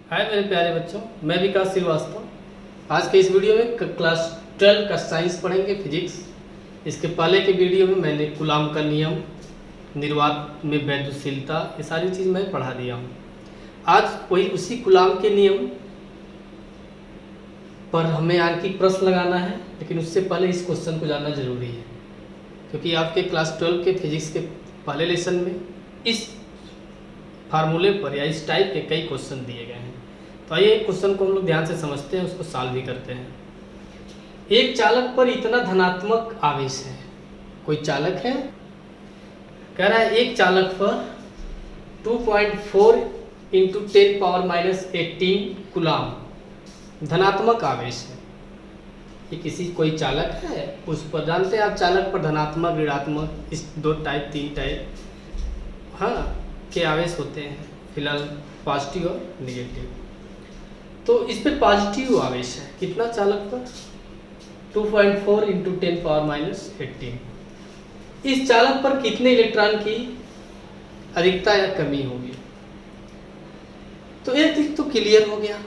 हाय मेरे प्यारे बच्चों, मैं विकास श्रीवास्तव। आज के इस वीडियो में क्लास 12 का साइंस पढ़ेंगे, फिजिक्स। इसके पहले के वीडियो में मैंने कूलाम का नियम, निर्वात में वैद्युतशीलता, ये सारी चीज़ मैं पढ़ा दिया हूँ। आज वही उसी कूलाम के नियम पर हमें आंकिक प्रश्न लगाना है, लेकिन उससे पहले इस क्वेश्चन को जानना जरूरी है, क्योंकि आपके क्लास 12 के फिजिक्स के पहले लेसन में इस फार्मूले पर या इस टाइप के कई क्वेश्चन दिए गए हैं। तो आइए क्वेश्चन को हम लोग ध्यान से समझते हैं, उसको सॉल्व भी करते हैं। एक चालक पर इतना धनात्मक आवेश है, कोई चालक है, कह रहा है एक चालक पर 2.4 × 10⁻⁻18 कूलाम धनात्मक आवेश है। ये किसी कोई चालक है, उस पर जानते हैं आप चालक पर धनात्मक, ऋणात्मक, इस दो टाइप, तीन टाइप के आवेश होते हैं, फिलहाल पॉजिटिव और निगेटिव। तो इस पे पॉजिटिव आवेश है, कितना चालक पर 2.4 × 10⁻⁻18। इस चालक पर कितने इलेक्ट्रॉन की अधिकता या कमी होगी? तो एक चीज तो क्लियर हो गया,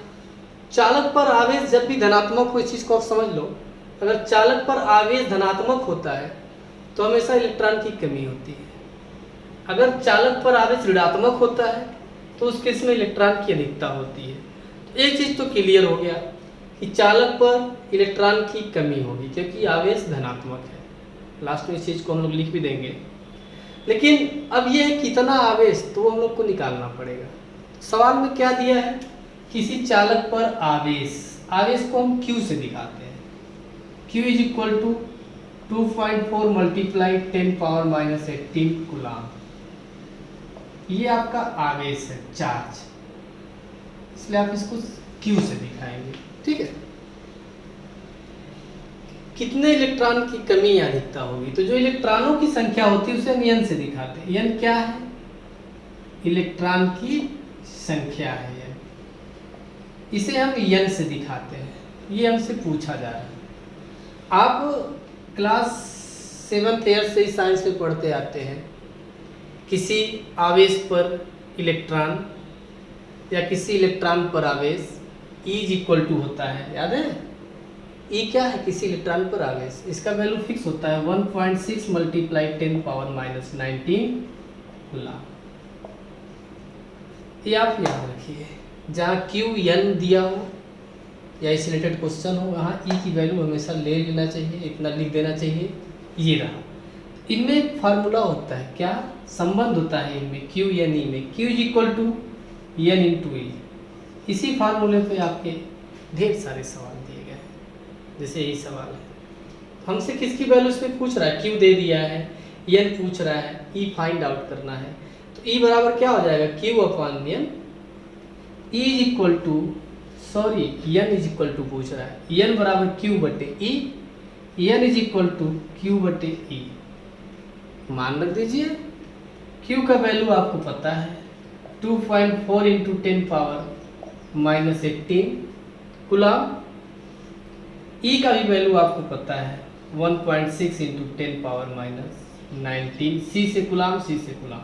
चालक पर आवेश जब भी धनात्मक हो, इस चीज को आप समझ लो, अगर चालक पर आवेश धनात्मक होता है तो हमेशा इलेक्ट्रॉन की कमी होती है। अगर चालक पर आवेश ऋणात्मक होता है तो उस केस में इलेक्ट्रॉन की अधिकता होती है। तो एक चीज तो क्लियर हो गया कि चालक पर इलेक्ट्रॉन की कमी होगी, क्योंकि आवेश धनात्मक है। लास्ट में इस चीज को हम लोग लिख भी देंगे। लेकिन अब यह है कितना आवेश, तो हम लोग को निकालना पड़ेगा। सवाल में क्या दिया है, किसी चालक पर आवेश को हम Q से दिखाते हैं। Q = 2.4 × 10⁻⁻18 coulomb. ये आपका आवेश है, चार्ज, इसलिए आप इसको Q से दिखाएंगे, ठीक है। कितने इलेक्ट्रॉन की कमी या अधिकता होगी? तो जो इलेक्ट्रॉनों की संख्या होती है उसे हम N से दिखाते हैं। N क्या है? इलेक्ट्रॉन की संख्या है N, इसे हम N से दिखाते हैं। ये हमसे पूछा जा रहा है। आप क्लास 7th 8th से साइंस में पढ़ते आते हैं, किसी आवेश पर इलेक्ट्रॉन या किसी इलेक्ट्रॉन पर आवेश E = होता है, याद है? E क्या है? किसी इलेक्ट्रॉन पर आवेश, इसका वैल्यू फिक्स होता है 1.6 × 10⁻⁻19 कूलाम। ये आप याद रखिए, जहाँ Q दिया हो या इसलेटेड क्वेश्चन हो, वहाँ E की वैल्यू हमेशा ले लेना चाहिए, इतना लिख देना चाहिए। ये रहा, इनमें एक फार्मूला होता है, क्या संबंध होता है इनमें, Q N E में, Q = N × E। इसी फार्मूले पे आपके ढेर सारे सवाल दिए गए हैं, जैसे यही सवाल है, हमसे किसकी वैल्यू इसमें पूछ रहा है, Q दे दिया है, N पूछ रहा है, E फाइंड आउट करना है। तो E बराबर क्या हो जाएगा, Q/N। E = सॉरी N = पूछ रहा है, N = Q/E, N = Q/E। मान रख दीजिए, Q का वैल्यू आपको पता है 2.4 × 10⁻⁻18 कूलाम। E का भी वैल्यू आपको पता है 1.6 × 10⁻⁻19 C से कूलाम, C से कूलाम।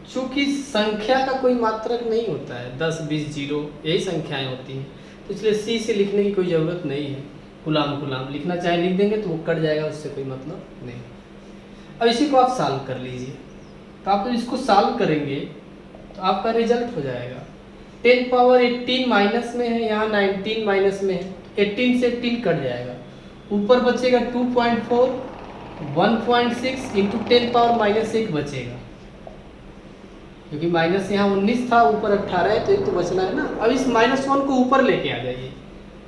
चूंकि संख्या का कोई मात्रक नहीं होता है, 10 20 0 यही संख्याएं होती हैं, तो इसलिए C से लिखने की कोई ज़रूरत नहीं है। कूलाम लिखना चाहे लिख देंगे तो वो कट जाएगा, उससे कोई मतलब नहीं। अब इसी को आप सॉल्व कर लीजिए। तो आप इसको सॉल्व करेंगे तो आपका रिजल्ट हो जाएगा 10⁻18 माइनस में है, यहाँ 19 माइनस में है, 18 से 18 कट जाएगा, ऊपर बचेगा 2.4, 1.6 × 10⁻⁻1 बचेगा, क्योंकि माइनस यहाँ 19 था, ऊपर 18 है, तो एक तो बचना है ना। अब इस -1 को ऊपर लेके आ जाइए,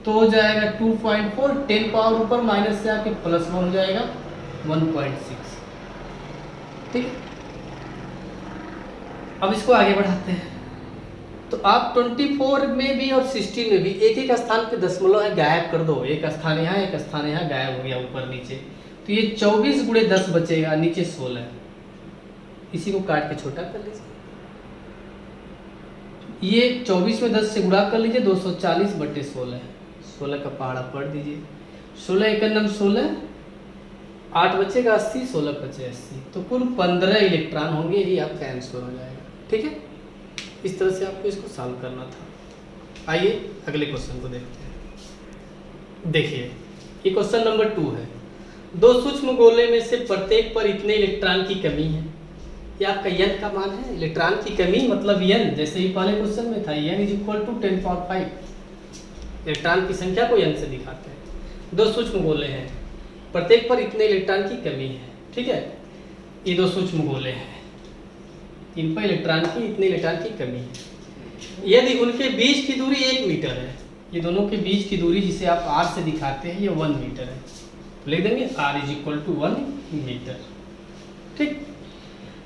तो हो जाएगा 2.4, 10 पावर ऊपर माइनस से आके +1 हो जाएगा 1.6, ठीक है। अब इसको आगे बढ़ाते हैं। तो आप 24 में भी और 16 में भी एक एक स्थान पे दशमलव है, गायब कर दो, एक स्थान यहाँ, एक स्थान यहाँ, गायब हो गया ऊपर नीचे। तो ये 24 × 10 बचेगा, नीचे 16, इसी को काट के छोटा कर लीजिए। ये 24 में 10 से गुणा कर लीजिए, 240/16, 16 का पहाड़ा पढ़ दीजिए, 16 × 1 = 16, 8 बचेगा 80, 16 बचे 80, तो कुल 15 इलेक्ट्रॉन होंगे, यही आपका आंसर हो जाएगा, ठीक है। इस तरह से आपको इसको सॉल्व करना था। आइए अगले क्वेश्चन को देखते हैं। देखिए ये क्वेश्चन नंबर 2 है। दो सूक्ष्म गोले में से प्रत्येक पर इतने इलेक्ट्रॉन की कमी है। ये आपका n का मान है। इलेक्ट्रॉन की कमी मतलब n, जैसे ही पहले क्वेश्चन में था n = 10 पावर 5। इलेक्ट्रॉन की संख्या को n से दिखाते हैं। दो सूक्ष्म गोले हैं, प्रत्येक पर इतने इलेक्ट्रॉन की कमी है। ठीक है, ये दो सूक्ष्म गोले हैं, इन पर इलेक्ट्रॉन की इतने इलेक्ट्रॉन की कमी है। यदि उनके बीच की दूरी 1 मीटर है, ये दोनों के बीच की दूरी जिसे आप r से दिखाते हैं ये 1 मीटर है, लिख देंगे r = 1 मीटर। ठीक,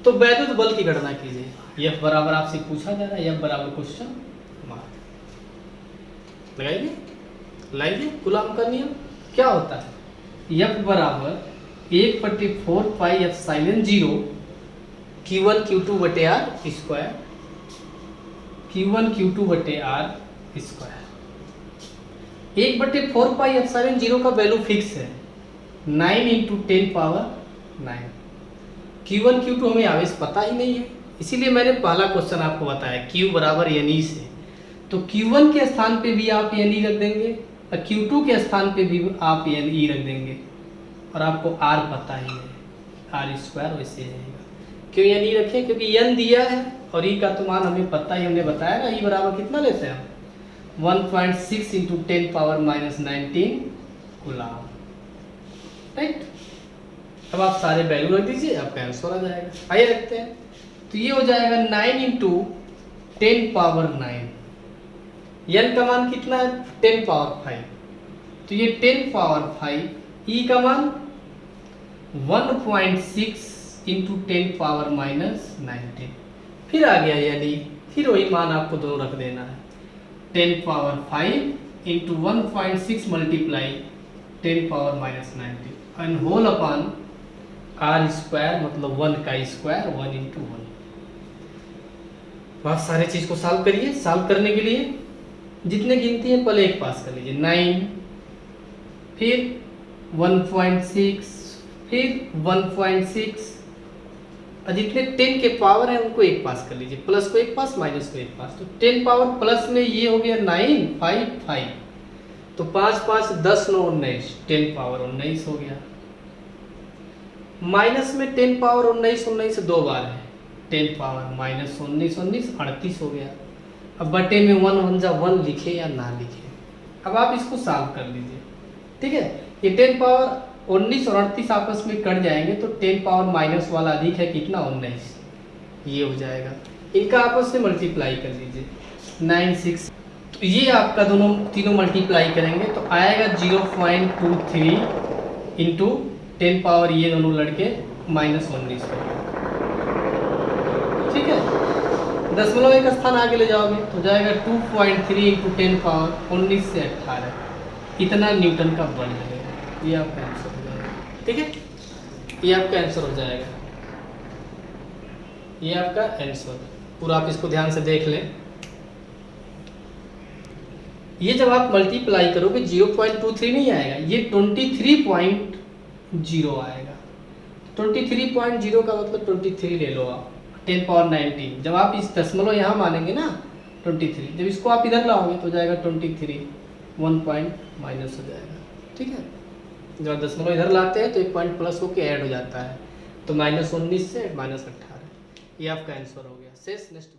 तो वैद्युत बल की गणना कीजिए। F बराबर आपसे पूछा जा रहा है, F बराबर क्वेश्चन मार्क लगाइए, लाइए कूलॉम का नियम क्या होता है। F बराबर 1/4 पाई एप्सिलॉन 0 Q1 Q2 बटे R स्क्वायर, Q1 Q2 बटे R स्क्वायर। 1/4 पाई एप्सिलॉन 0 का वैल्यू फिक्स है 9 × 10 पावर 9। Q1 Q2 हमें आवेश पता ही नहीं है, इसीलिए मैंने पहला क्वेश्चन आपको बताया Q बराबर NE से। तो Q1 के स्थान पे भी आप NE रख देंगे और Q2 के स्थान पे भी आप NE रख देंगे, और आपको R पता ही है, R स्क्वायर वैसे रहेगा। क्यों NE रखें? क्योंकि N दिया है और E का तो मान हमें पता ही, हमने बताया ना। E बराबर कितना लेते हैं हम? 1.6 × 10 पावर -19 कूलॉम। राइट, अब आप सारे वैल्यू रख दीजिए, आपका आंसर आ जाएगा। आइए रखते हैं, तो ये हो जाएगा 9 × 10 पावर 9। N का मान कितना है? 10 पावर 5, तो ये 10 पावर 5। E का मान 1.6 × 10 पावर -19। फिर आ गया यानी, फिर वही मान आपको दोनों रख देना है। 10 power 5 × 1.6 multiply 10 power -19 and whole upon R square, मतलब 1 का स्क्वायर, 1 × 1। आप सारे चीज को सॉल्व करिए। सॉल्व करने के लिए जितने गिनती है पहले एक पास कर लीजिए, 9, फिर 1.6, फिर 1.6, और जितने 10 के पावर है उनको एक पास कर लीजिए, प्लस को एक पास, माइनस को एक पास। तो 10 पावर प्लस में ये हो गया 9, 5, 5, तो 5, 5, 10, 9, 19, 10 पावर 19 हो गया। माइनस में 10 पावर 19, 19 दो बार है, 10 पावर -19, 19, 38 हो गया। अब बटे में 1 1 जा 1 लिखे या ना लिखे, अब आप इसको सॉल्व कर लीजिए। ठीक है, ये 10 पावर 19 और 38 आपस में कट जाएंगे, तो 10 पावर माइनस वाला अधिक है कितना? 19, ये हो जाएगा। इनका आपस में मल्टीप्लाई कर लीजिए, 9, 6, तो ये आपका दोनों तीनों मल्टीप्लाई करेंगे तो आएगा 0.23 इंटू 10 पावर, ये दोनों लड़के -19 करेंगे। ठीक है, दशमलव एक स्थान आगे ले जाओगे तो जाएगा 2.3 × 10 पावर 19 से 18, इतना न्यूटन का बल है। ये आपका आंसर हो जाएगा। ठीक है, ये आपका आंसर हो जाएगा, ये आपका आंसर पूरा। आप इसको ध्यान से देख लें। ये जब आप मल्टीप्लाई करोगे 0.23 नहीं आएगा, ये 23.0 आएगा। 23.0 का मतलब 23 ले लो आप, 10 पावर 19। जब आप इस दशमलव यहाँ मानेंगे ना 23, जब इसको आप इधर लाओगे तो जाएगा 23, 1 पॉइंट माइनस हो जाएगा। ठीक है, जब दशमलव इधर लाते हैं तो 1 पॉइंट प्लस होकर ऐड हो जाता है, तो -19 से -18, ये आपका आंसर हो गया। शेष नेक्स्ट